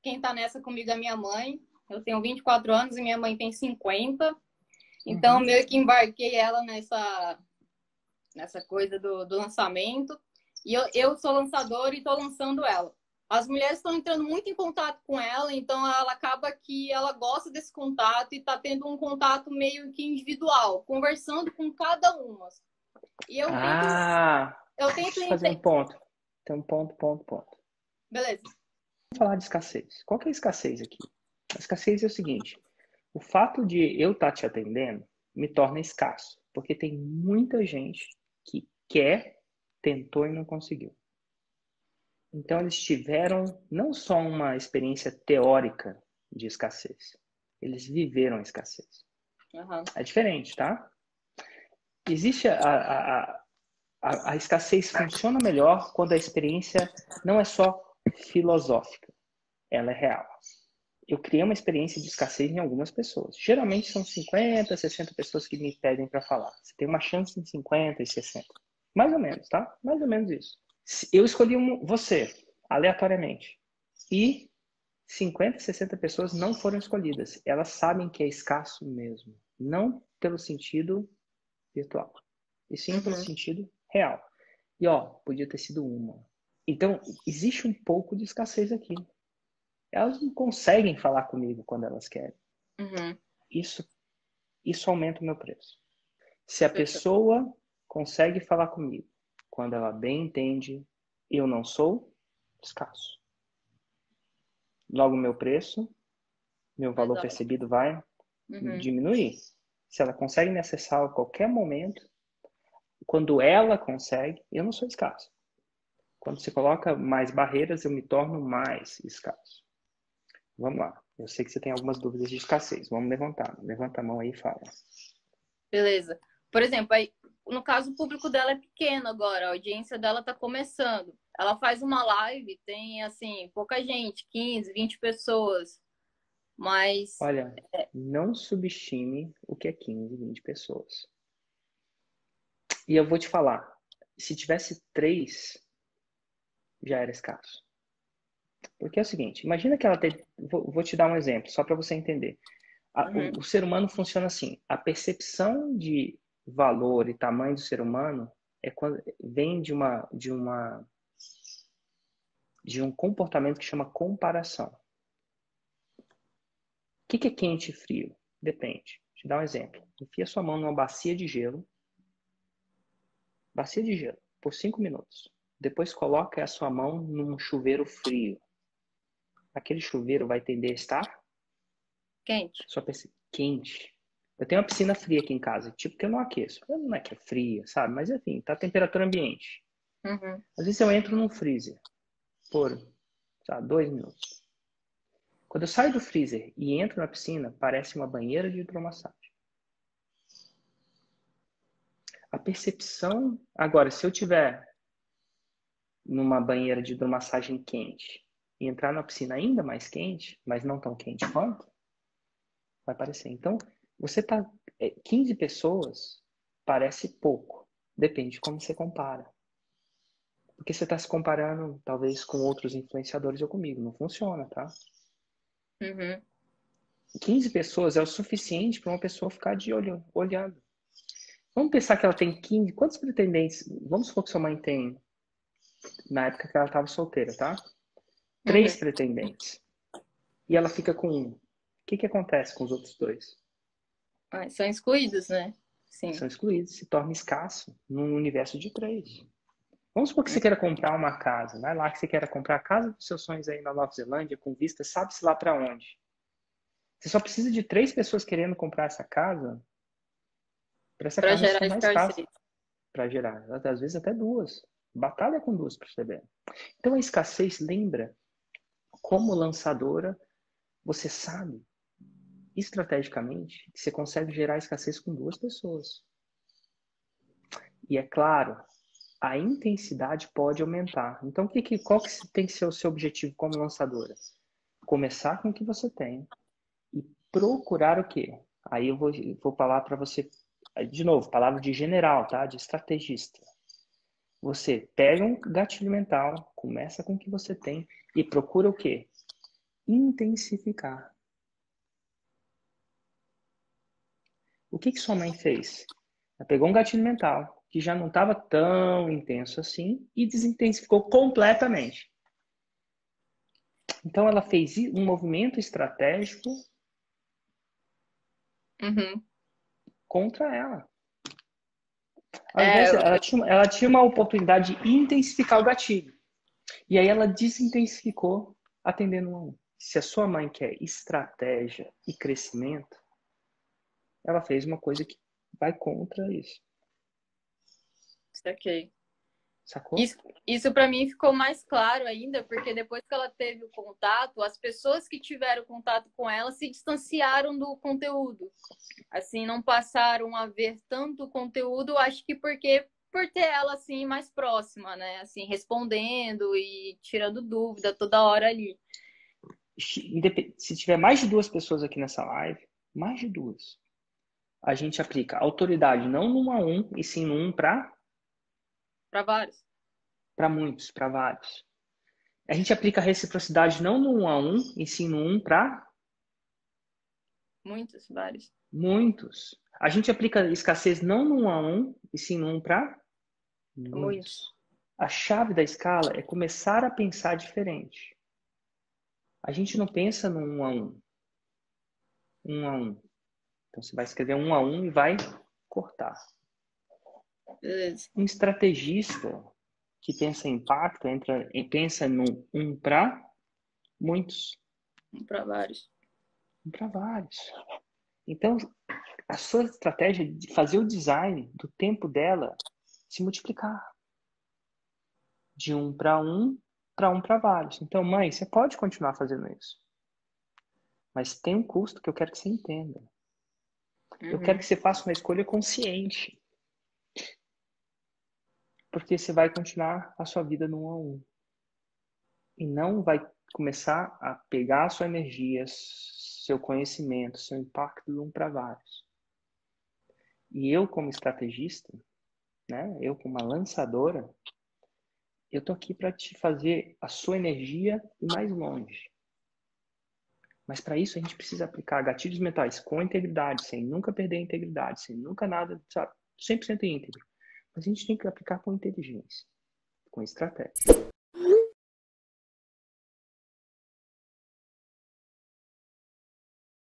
quem tá nessa comigo é minha mãe. Eu tenho 24 anos e minha mãe tem 50. Então, meio que embarquei ela nessa coisa do lançamento. E eu sou lançadora e estou lançando ela. As mulheres estão entrando muito em contato com ela, então ela acaba que ela gosta desse contato e está tendo um contato meio que individual, conversando com cada uma. E eu tento deixa eu fazer um ponto. Tem um ponto. Beleza. Vamos falar de escassez. Qual que é a escassez aqui? A escassez é o seguinte: o fato de eu estar te atendendo me torna escasso, porque tem muita gente que quer, tentou e não conseguiu. Então, eles tiveram não só uma experiência teórica de escassez, eles viveram a escassez. É diferente, tá? Existe a escassez funciona melhor quando a experiência não é só filosófica, ela é real. Eu criei uma experiência de escassez em algumas pessoas. Geralmente são 50, 60 pessoas que me pedem para falar. Você tem uma chance em 50 e 60. Mais ou menos, tá? Mais ou menos isso. Eu escolhi você, aleatoriamente. E 50, 60 pessoas não foram escolhidas. Elas sabem que é escasso mesmo. Não pelo sentido virtual. E sim pelo sentido real. E podia ter sido uma. Então, existe um pouco de escassez aqui. Elas não conseguem falar comigo quando elas querem. Isso aumenta o meu preço. Se a pessoa consegue falar comigo quando ela bem entende, eu não sou escasso. Logo, meu preço, meu valor percebido vai diminuir. Se ela consegue me acessar a qualquer momento, quando ela consegue, eu não sou escasso. Quando você coloca mais barreiras, eu me torno mais escasso. Vamos lá. Eu sei que você tem algumas dúvidas de escassez. Vamos levantar. Levanta a mão aí e fala. Beleza. Por exemplo, aí, no caso, o público dela é pequeno agora. A audiência dela está começando. Ela faz uma live, tem, assim, pouca gente. 15, 20 pessoas. Mas... Olha, não subestime o que é 15, 20 pessoas. E eu vou te falar. Se tivesse 3, já era escasso. Porque é o seguinte, imagina que ela tem... Vou te dar um exemplo, só para você entender. O ser humano funciona assim. A percepção de valor e tamanho do ser humano vem de um comportamento que chama comparação. O que é quente e frio? Depende. Vou te dar um exemplo. Enfia sua mão numa bacia de gelo. Bacia de gelo, por 5 minutos. Depois coloca a sua mão num chuveiro frio. Aquele chuveiro vai tender a estar quente. Quente. Eu tenho uma piscina fria aqui em casa, tipo que eu não aqueço. Não é que é fria, sabe? Mas enfim, tá a temperatura ambiente. Às vezes eu entro num freezer por, 2 minutos. Quando eu saio do freezer e entro na piscina, parece uma banheira de hidromassagem. A percepção... Agora, se eu tiver numa banheira de hidromassagem quente e entrar na piscina ainda mais quente, mas não tão quente quanto, vai parecer. Então, você tá... 15 pessoas parece pouco. Depende de como você compara. Porque você está se comparando, talvez, com outros influenciadores ou comigo. Não funciona, tá? 15 pessoas é o suficiente para uma pessoa ficar de olho, olhando. Vamos pensar que ela tem 15... Quantos pretendentes? Vamos supor que sua mãe tem, na época que ela estava solteira, tá? 3 pretendentes. E ela fica com 1. O que acontece com os outros 2? São excluídos, né? Sim. São excluídos. Se torna escasso num universo de 3. Vamos supor que você queira comprar uma casa. Vai lá que você queira comprar a casa dos seus sonhos aí na Nova Zelândia, com vista, sabe-se lá para onde. Você só precisa de 3 pessoas querendo comprar essa casa para essa casa se tornar escassa. Para gerar. Às vezes até 2. Batalha com 2 para você ver. Então a escassez lembra, como lançadora, você sabe estrategicamente que você consegue gerar escassez com 2 pessoas. E é claro, a intensidade pode aumentar. Então, qual que tem que ser o seu objetivo como lançadora? Começar com o que você tem e procurar o quê? Aí eu vou falar para você, de novo, palavra de general, tá? De estrategista. Você pega um gatilho mental, começa com o que você tem e procura o quê? intensificar. O que sua mãe fez? Ela pegou um gatilho mental, que já não estava tão intenso assim, e desintensificou completamente. Então, ela fez um movimento estratégico contra ela. Ao invés, ela tinha uma oportunidade de intensificar o gatilho. E aí ela desintensificou atendendo um a um. Se a sua mãe quer estratégia e crescimento, ela fez uma coisa que vai contra isso. Saquei. Sacou? Isso para mim ficou mais claro ainda, porque depois que ela teve o contato, as pessoas que tiveram contato com ela se distanciaram do conteúdo. Assim, não passaram a ver tanto conteúdo, acho que porque por ter ela assim mais próxima, né? Assim, respondendo e tirando dúvida toda hora ali. Se tiver mais de 2 pessoas aqui nessa live, mais de 2, a gente aplica autoridade não no 1 a 1, e sim no 1 para vários. Para muitos, para vários. A gente aplica reciprocidade não no 1 a 1, e sim no 1 para muitos, vários. Muitos. A gente aplica escassez não no 1 a 1, e sim no 1 para muitos. A chave da escala é começar a pensar diferente. A gente não pensa no 1 a 1. 1 a 1. Então você vai escrever 1 a 1 e vai cortar. Beleza. Um estrategista que pensa em impacto pensa no 1 para muitos. 1 para vários. 1 para vários. Então, a sua estratégia de fazer o design do tempo dela se multiplicar. De 1 para 1 para vários. Então, mãe, você pode continuar fazendo isso. Mas tem um custo que eu quero que você entenda. Eu quero que você faça uma escolha consciente. Porque você vai continuar a sua vida no 1 a 1. E não vai começar a pegar a sua energia, seu conhecimento, seu impacto de 1 para vários. E eu, como estrategista, né, eu como uma lançadora, eu tô aqui para te fazer a sua energia ir mais longe. Mas para isso a gente precisa aplicar gatilhos mentais com integridade, sem nunca perder a integridade, sem nunca nada, sabe? 100% íntegro. Mas a gente tem que aplicar com inteligência, com estratégia.